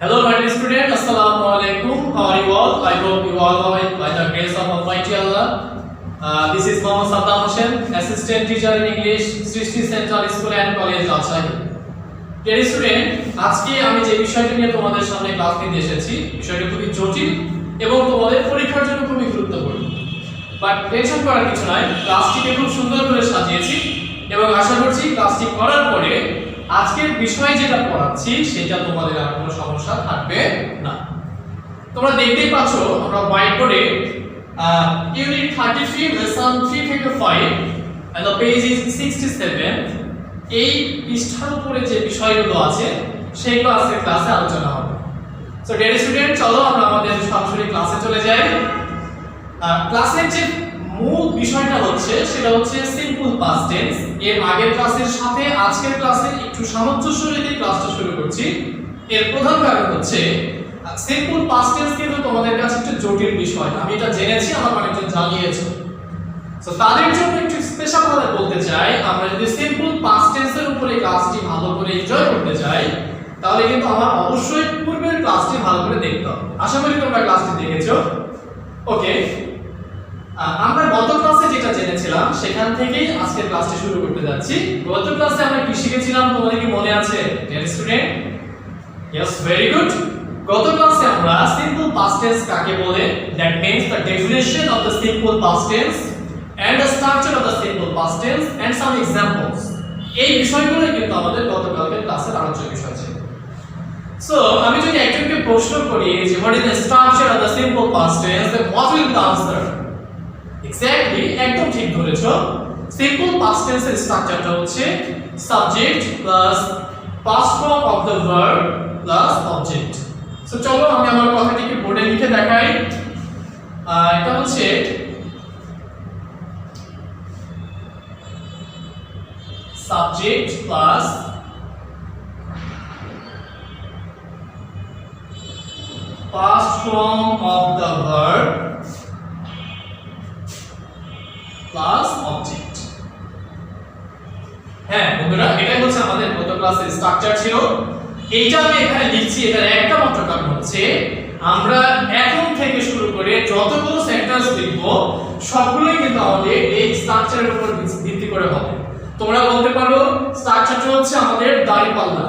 Hello, my dear student. Assalamu alaikum. How are you all? I hope you all are by the grace of Almighty Allah. This is Mohammad Saddam Hussain, Assistant Teacher in English, Srishti Central School and College, Rajshahi. Dear student, আজকে আমি যে বিষয়টি নিয়ে তোমাদের সামনে class নিতে এসেছি, বিষয়টি খুবই জটিল এবং তোমাদের পরীক্ষার জন্য খুবই গুরুত্বপূর্ণ। বাট টেনশন করার কিছু নাই, ক্লাসটিকে খুব সুন্দর করে সাজিয়েছি এবং আশা করছি ক্লাসটি করার পরে আজকের বিষয় যেটা পড়াচ্ছি সেটা তোমাদের আর কোনো সমস্যা থাকবে না। তোমরা দেখতেই পাচ্ছ আমরা হোয়াইট বোর্ডে ইউনিট 33 লেসন 3 থেকে 5 and the page is 67 এই পৃষ্ঠার উপরে যে বিষয়গুলো আছে সেগুলো আজকে ক্লাসে আলোচনা হবে। সো ডিয়ার স্টুডেন্ট, চলো আমরা আমাদের সরাসরি ক্লাসে চলে যাই। ক্লাসের যে মূল বিষয়টা হচ্ছে সেটা হচ্ছে সিম্পল পাস্ট টেন্স। এর আগের ক্লাসের সাথে আজকের ক্লাসের একটু সামঞ্জস্য রেখে ক্লাসটা শুরু করছি। এর প্রধান কারণ হচ্ছে সিম্পল পাস্ট টেন্স কিন্তু তোমাদের কাছে একটু জটিল বিষয়, আমি এটা জেনেছি, আমার অনেকজন জানিয়েছে। সো তাদের জন্য একটু স্পেশাল ভাবে বলতে চাই, আমরা যদি সিম্পল পাস্ট টেন্সের উপরে ক্লাসটি ভালো করে এনজয় করতে চাই তাহলে কিন্তু আমার অবশ্যই পূর্বের ক্লাসটি ভালো করে দেখতে হবে। আশা করি তোমরা ক্লাসটি দেখেছো। ওকে, আমরা গত ক্লাসে যেটা জেনেছিলাম সেখান থেকেই আজকের ক্লাসটি শুরু করতে যাচ্ছি। গত ক্লাসে আমরা কি শিখেছিলাম তোমাদের কি মনে আছে dear student? Yes, very good. গত ক্লাসে আমরা সিম্পল পাস্ট টেন্স কাকে বলে, that means the definition of the simple past tense and the structure of the simple past tense and some examples, এই বিষয়গুলোই কিন্তু আমাদের গতকালকের ক্লাসের আলোচ্য বিষয় ছিল। সো আমি যদি একজনকে প্রশ্ন করি যে what is the structure of the simple past tense, then what will the answer? Exactly, একদম ঠিক ধরেছো। সিম্পল পাস্ট টেন্সের স্ট্রাকচারটা হচ্ছে subject plus past form of the verb plus object. So চলো আমি আমার কথাটিকে বোর্ডে লিখে দেখাই। এটা হচ্ছে subject plus past form of the verb plus object। হ্যাঁ বন্ধুরা, এটাই হচ্ছে আমাদের গত ক্লাসের স্ট্রাকচার ছিল। এইটা আমি এখানে লিখছি, এটার একটা মাত্র কারণ হচ্ছে আমরা এখন থেকে শুরু করে যতগুলো সেন্টেন্স লিখব সবগুলোই কিন্তু আমাদের এই স্ট্রাকচারের উপর ভিত্তি করে হবে। তোমরা বলতে পারো স্ট্রাকচারটা হচ্ছে আমাদের দাঁড়িপাল্লা।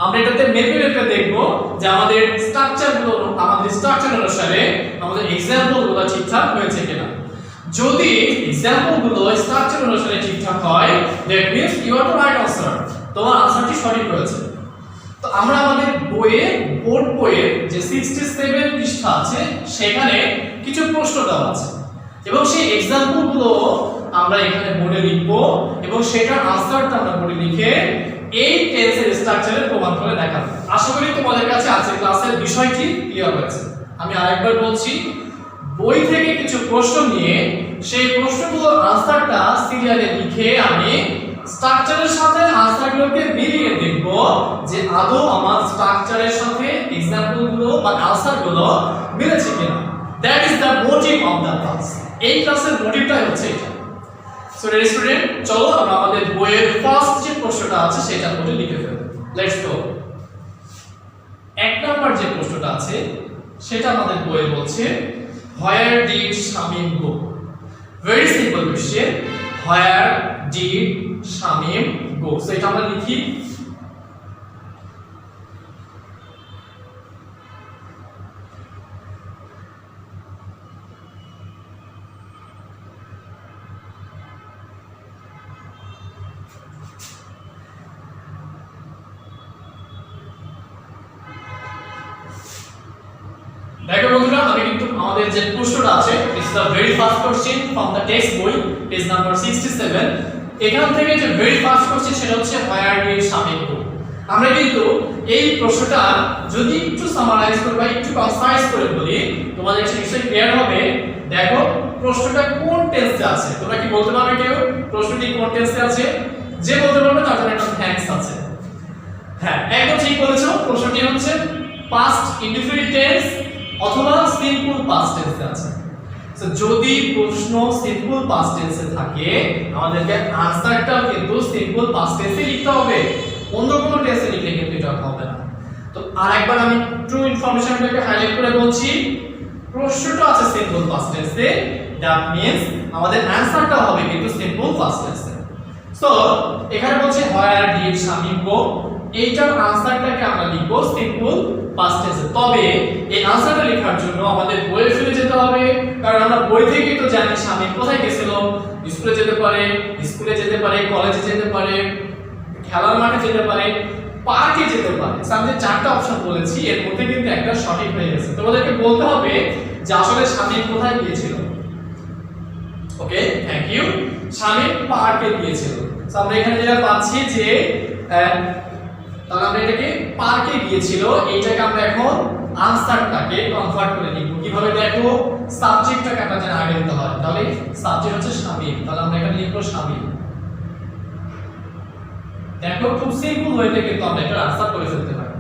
আমরা এটাতে মেপে মেপে দেখব যে আমাদের স্ট্রাকচার অনুসারে আমাদের এক্সাম্পল গুলো ঠিকঠাক হয়েছে কিনা। যদি এক্সাম্পল গুলো স্ট্রাকচার অনুসারে ঠিকঠাক হয়, that means you are the right answer, তোমার আনসারটি সঠিক হয়েছে। তো আমরা আমাদের বোর্ড বইয়ের যে 67 পৃষ্ঠা আছে সেখানে কিছু প্রশ্ন দেওয়া আছে এবং সেই এক্সাম্পল গুলো আমরা এখানে বোর্ডে লিখব এবং সেটার আনসারটা আমরা বোর্ডে লিখে এই টেন্সের স্ট্রাকচারের প্রমাণ করে দেখাবো। আশা করি তোমাদের কাছে আজকের ক্লাসের বিষয়টি ক্লিয়ার হয়েছে। আমি আরেকবার বলছি, বই থেকে কিছু প্রশ্ন নিয়ে সেই প্রশ্নগুলোর আনসারটা সিরিয়ালে লিখে আমি স্ট্রাকচারের সাথে আনসারগুলোকে মিলিয়ে দেখব যে আদৌ আমার স্ট্রাকচারের সাথে এক্সাম্পলগুলো বা আনসারগুলো মিলেছে কিনা। That is the motive of the class. এই ক্লাসের মোটিভটাই হচ্ছে এটা। সো ডিয়ার স্টুডেন্ট, চলো আমরা আমাদের বইয়ের ফার্স্ট যে প্রশ্নটা আছে সেটা পড়ে লিখে ফেলব। Let's go. এক নাম্বার যে প্রশ্নটা আছে সেটা আমাদের বইয়ে বলছে where did Shamim go. Very simple question, where did Shamim go. So এটা আমরা লিখি। দেখো বন্ধুরা, আমি কিন্তু আমাদের যে প্রশ্নটা আছে it's the very first question from the text বই, পেজ নাম্বার 67। এখান থেকে যে ভেরি ফার্স্ট কোশ্চেন সেটা হচ্ছে হোয়ার ডিড শামীম গো। আমরা কিন্তু এই প্রশ্নটা যদি একটু সামারাইজ করি বা একটু কনসাইজ করে বলি তোমাদের কাছে নিশ্চয়ই ক্লিয়ার হবে। দেখো প্রশ্নটা কোন টেন্সে আছে, তোমরা কি বলতে পারবে কেউ প্রশ্নটি কোন টেন্সে আছে? যে বলতে পারবে তার জন্য একটা থ্যাঙ্কস আছে। হ্যাঁ, একদম ঠিক বলেছো। প্রশ্নটি হচ্ছে পাস্ট ইনডিফিনিট টেন্স অথবা সিম্পল পাস্ট টেন্সে আছে। সো যদি প্রশ্ন সিম্পল পাস্ট টেন্সে থাকে আমাদেরকে আনসারটাও কিন্তু সিম্পল পাস্ট টেন্সে লিখতে হবে, অন্য কোনো টেন্সে লিখলে কিন্তু এটা হবে না। তো আরেকবার আমি ট্রু ইনফরমেশনটাকে হাইলাইট করে বলছি, প্রশ্নটা আছে সিম্পল পাস্ট টেন্সে, দ্যাট মিন্স আমাদের অ্যানসারটা হবে কিন্তু সিম্পল পাস্ট টেন্সে। সো এখানে বলছে হোয়ার ডিড শামিম গো, এইটার আনসারটাকে আমরা লিখব সিম্পল পাস্ট টেন্সে। তবে এই আনসারটা লেখার জন্য আমাদের বইয়ে ফিরে যেতে হবে, কারণ আমরা বই থেকেই তো জানি শামিম কোথায় গেছিল। স্কুলে যেতে পারে, কলেজে যেতে পারে, খেলার মাঠে যেতে পারে, পার্কে যেতে পারে। আমি যে চারটা অপশন বলেছি এর মধ্যে কিন্তু একটা সঠিক হয়ে গেছে। তোমাদেরকে বলতে হবে যে আসলে শামিম কোথায় গিয়েছিল। ওকে, থ্যাংক ইউ। শামিম পার্কে গিয়েছিল। সো আমরা এখানে যেটা পাচ্ছি যে তাহলে আমরা এটাকে পার্কে গিয়েছিল, এইটাকে আমরা এখন আনসারটাকে কনভার্ট করে নিব। কিভাবে দেখো, সাবজেক্টটাকে আমরা জানা আগে দিতে হয়। তাহলে সাবজেক্ট হচ্ছে শামিম, তাহলে আমরা এখানে লিখব শামিম। দেখো খুব সিম্পল ওয়েতে কিন্তু আমরা এটা আনসার করে ফেলতে পারি।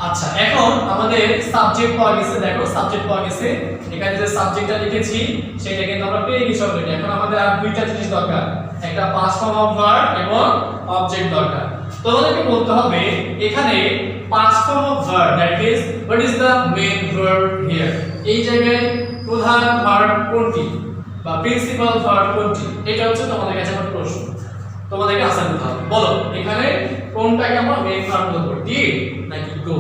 আচ্ছা, এখন আমাদের সাবজেক্ট পাওয়া গেছে। দেখো সাবজেক্ট পাওয়া গেছে, এখানে যে সাবজেক্টটা লিখেছি সেটা কিন্তু আমরা পেয়ে গেছি অলরেডি। এখন আমাদের আর দুইটা জিনিস দরকার, একটা পাস্ট ফর্ম অফ ভার্ব এবং অবজেক্ট দরকার। তোমাদেরকে বলতে হবে এখানে past form of verb, that is what is the main verb here. এই জায়গায় প্রধান ভার্ব কোনটি বা প্রিন্সিপাল ভার্ব কোনটি, এটা হচ্ছে তোমাদের কাছে আমার প্রশ্ন। তোমাদেরকে আনসার দিতে হবে। বলো এখানে কোনটাকে আমরা মেইন ভার্ব বলবো, ডিড নাকি গো?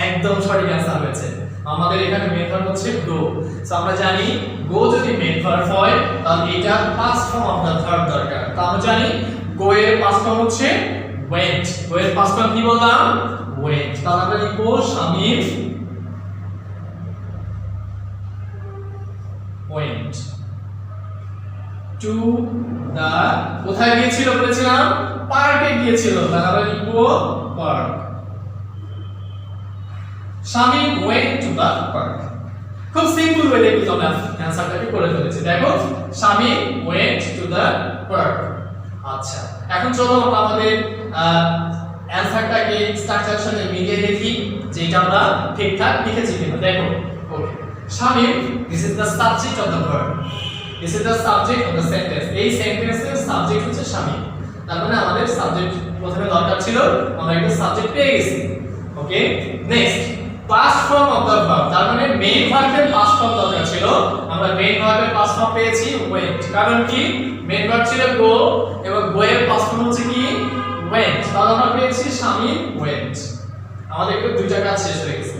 একদম সঠিক आंसर হয়েছে। আমাদের এখানে মেইন ভার্ব হচ্ছে গো। সো আমরা জানি গো যদি মেইন ভার্ব হয় তাহলে এটা past form of the verb দরকার। তো আমরা জানি গো এর পাস্ট ফর্ম হচ্ছে ওয়েন্ট। গো এর পাস্ট ফর্ম কি বললাম? ওয়েন্ট। তাহলে আমরা লিখব শামিম ওয়েন্ট টু দা, কোথায় গিয়েছিল বলেছিলাম? পার্কে গিয়েছিল। তাহলে আমরা লিখব park. Shamim went to the park. খুব সিম্পল ওয়েতে কিন্তু আমরা অ্যানসারটাকে করে ফেলেছি। দেখো Shamim went to the park. আচ্ছা, এখন চলো আমরা আমাদের অ্যানসারটাকে স্ট্রাকচারের সাথে মিলিয়ে দেখি যে এটা আমরা ঠিকঠাক লিখেছি কিনা। দেখো okay, Shamim, this is the subject of the verb, this is the subject of the sentence. এই সেন্টেন্সের সাবজেক্ট হচ্ছে শামিম। তার মানে আমাদের সাবজেক্ট প্রথমে দরকার ছিল, আমরা একটা সাবজেক্ট পেয়ে গেছি। Okay, next past form of the verb, তার মানে মেইন ভার্বের পাস্ট ফর্ম দরকার ছিল, আমরা মেইন ভার্বের পাস্ট ফর্ম পেয়েছি ওয়েন্ট। কারণ কি, মেইন ভার্ব ছিল গো এবং গো এর পাস্ট ফর্ম হচ্ছে কি ওয়েন্ট। তাহলে আমরা পেয়েছি শামিম ওয়েন্ট। আমাদের একটু দুইটা কাজ শেষ হয়ে গেছে।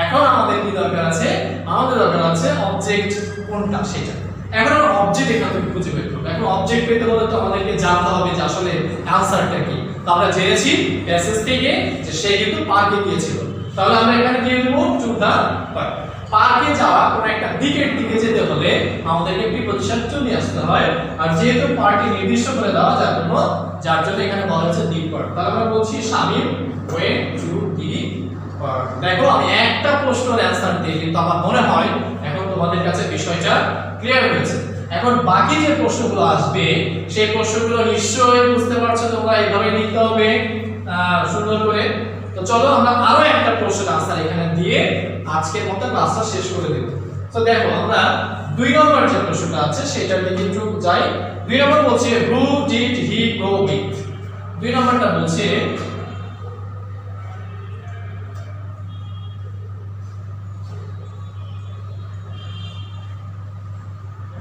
এখন আমাদের কি দরকার আছে? আমাদের দরকার আছে অবজেক্ট কোনটা সেটা। এখন আমরা অবজেক্ট এখান থেকে খুঁজে বের করব। এখন অবজেক্ট পেতে হলে তো আমাদেরকে জানতে হবে যে আসলে অ্যানসারটা কি। তো আমরা জেনেছি প্যাসেজ থেকে যে সে কিন্তু পার্কে গিয়েছিল। তাহলে আমরা এখানে দিয়ে দেব টু দা পার্ক। পার্কে যাওয়া কোন একটা দিকের দিকে যেতে হলে আমাদেরকে প্রিপজিশন টু নিয়ে আসতে হয়। আর যেহেতু পার্কে নির্দিষ্ট করে দেওয়া যায় না, যার জন্য এখানে বলা হচ্ছে দি পার্ক। তাহলে আমরা বলছি Shamim went to the park. দেখো আমি একটা প্রশ্নের অ্যানসার দিই, কিন্তু আমার মনে হয় এখন তোমাদের কাছে বিষয়টা ক্লিয়ার হয়েছে। এখন বাকি যে প্রশ্নগুলো আসবে সেই প্রশ্নগুলো নিশ্চয়ই বুঝতে পারছো তোমরা, এইভাবে লিখতে হবে সুন্দর করে। তো চলো আমরা আরো একটা প্রশ্নের আনসার এখানে দিয়ে আজকের মতো ক্লাসটা শেষ করে দেব। তো দেখো আমরা 2 নম্বর যে প্রশ্নটা আছে সেটার দিকে একটু যাই। 2 নম্বর বলছে who did he go with. 2 নম্বরটা বলছে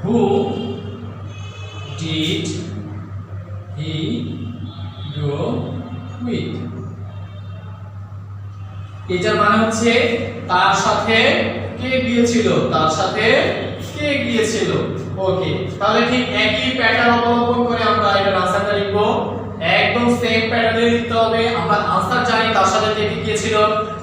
who did he go with? এটার মানে হচ্ছে তার সাথে কে গিয়েছিল, তার সাথে কে গিয়েছিল। ওকে, তাহলে ঠিক একই প্যাটার্ন অবলম্বন করে আমরা এটার আনসারটা লিখব। একদম সেম প্যাটার্নে লিখতে হবে। আমরা আনসার জানি তার সাথে কে গিয়েছিল,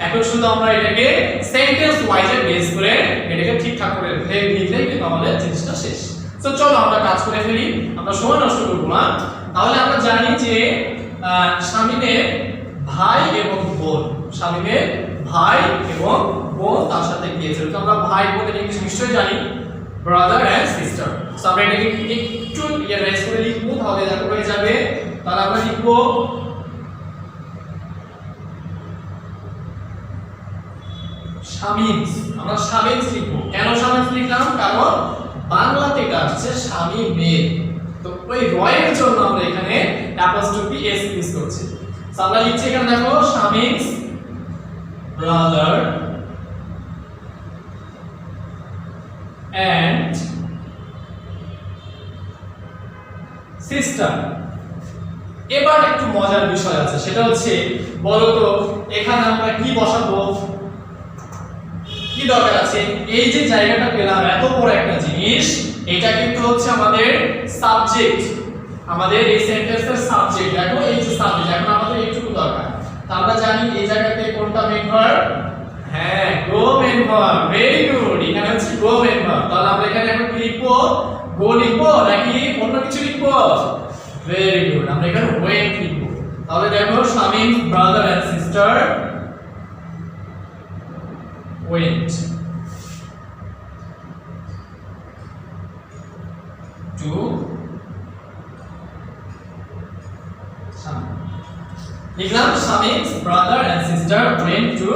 এখন শুধু আমরা এটাকে সেন্টেন্স ওয়াইজে বেস করে এটাকে ঠিকঠাক করে লিখলেই কিন্তু আমাদের জিনিসটা শেষ। তো চলো আমরা কাজ করে ফেলি, আমরা সময় নষ্ট করব না। তাহলে আমরা জানি যে শামিমের ভাই এবং বোন, শামিমের ভাই এবং বোন তার সাথে গিয়েছিল। তো আমরা ভাই বোনের ইংলিশ নিশ্চয়ই জানি, ব্রাদার এন্ড সিস্টার। সো আমরা এটাকে একটু রেস করে লিখবো, তাহলে এটা হয়ে যাবে। তাহলে আমরা লিখবো শামিমস। আমরা শামিমস লিখবো। কেন শামিমস লিখলাম? কারণ বাংলাতে এটা আসছে শামিমের, তো ওই রয়ের জন্য আমরা এখানে অ্যাপোস্ট্রফি এস ইউজ করছি। আমরা লিখছি এখানে দেখো শামিমস ব্রাদার and sister। এবার একটু মজার বিষয় আছে, সেটা হচ্ছে বলো তো এখানে আমরা কি বসাবো, কি দরকার আছে? এই যে জায়গাটা পেলাম এত বড় একটা জিনিস, এটা কিন্তু হচ্ছে আমাদের সাবজেক্ট, আমাদের এই সেন্টেন্সের সাবজেক্ট। দেখো এই যে সাবজেক্ট, এখন আমাদের এইটুকু দরকার। তা আমরা জানি এই জায়গাতে কোনটা মেইন ভার্ব? হ্যাঁ, গো মেইন ভার্ব। ভেরি গুড, এখানে হচ্ছে গো মেইন ভার্ব। তাহলে আমরা এখানে এখন কি লিখবো? গো লিখবো নাকি অন্য কিছু লিখবো? ভেরি গুড, আমরা এখানে ওয়েন্ট লিখবো। তাহলে দেখো Shamim brother and sister went to Shamim। লিখলাম Shamim's brother and sister went to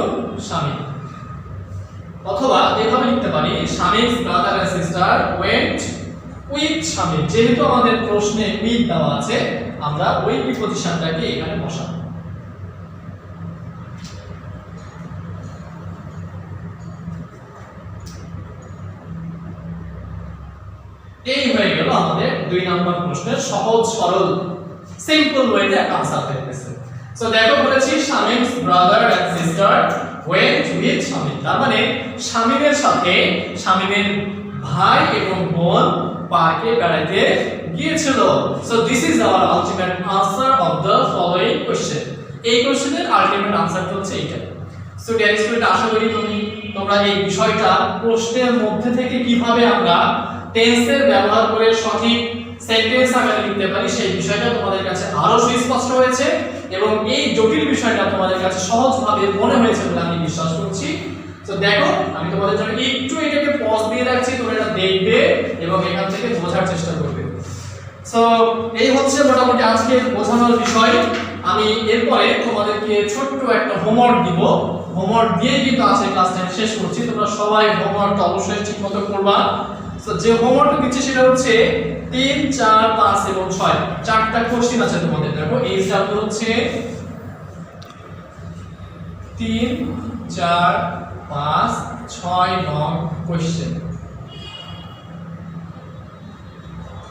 Shamim। অথবা এভাবে লিখতে পারি Shamim's brother and sister went with Shamim। যেহেতু আমাদের প্রশ্নে with দেওয়া আছে, আমরা ওই প্রিপজিশনটাকে এখানে বসাবো। এই হয়ে গেল আমাদের 2 নম্বর প্রশ্নের সহজ সরল সিম্পল ওয়েতে आंसर হয়ে গেছে। সো দেখো বলেছি Shamim's brother and sister went with Shamim, তার মানে শামিমের সাথে শামিমের ভাই এবং বোন পার্কে বেড়াতে গিয়েছিল। So this is our ultimate answer of the following question. এই কোশ্চেনের আলটিমেট आंसरটা হচ্ছে এইটা। সো ডিয়ার স্টুডেন্ট, আশা করি তোমরা এই বিষয়টা প্রশ্নের মধ্যে থেকে কিভাবে আমরা টেন্সের ব্যবহার করে সঠিক সেন্টেন্স আকারে লিখতে পারি সেই বিষয়টা তোমাদের কাছে আরো সুস্পষ্ট হয়েছে এবং এই জটিল বিষয়টা তোমাদের কাছে সহজভাবে মনে হয়েছে বলে আমি বিশ্বাস করছি। তো দেখো, আমি তোমাদের জন্য একটু এটাকে পজ দিয়ে রাখছি, তোমরা এটা দেখবে এবং এখান থেকে বোঝার চেষ্টা করবে। সো এই হচ্ছে মোটামুটি আজকে বোঝানোর বিষয়। আমি এরপরে তোমাদেরকে ছোট্ট একটা হোমওয়ার্ক দিব, হোমওয়ার্ক দিয়ে কিন্তু আজকে ক্লাসটা শেষ করছি। তোমরা সবাই হোমওয়ার্কটা অবশ্যই ঠিকমতো করবা। সো যে হোমওয়ার্কটা দিচ্ছি সেটা হচ্ছে 3, 4, 5 এবং 6 চারটা কোশ্চেন আছে তোমাদের। দেখো এই স্টাফটা হচ্ছে 3, 4, 5, 6 নং কোশ্চেন।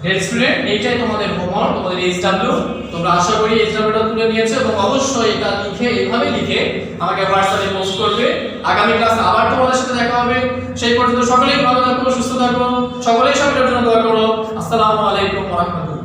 ডিয়ার স্টুডেন্ট, এইটাই তোমাদের হোমওয়ার্ক, তোমাদের এইচডব্লিউ। তোমরা আশা করি এইচডব্লিউটা তুলে নিয়েছো এবং অবশ্যই এটা লিখে এইভাবে লিখে আমাকে হোয়াটসঅ্যাপে পোস্ট করবে। আগামী ক্লাসে আবার তোমাদের সাথে দেখা হবে। সেই পর্যন্ত সকলেই ভালো থাকো, সুস্থ থাকো, সকলেই সকলের জন্য দোয়া করো। আসসালামু আলাইকুম ওয়া রাহমাতুল্লাহ।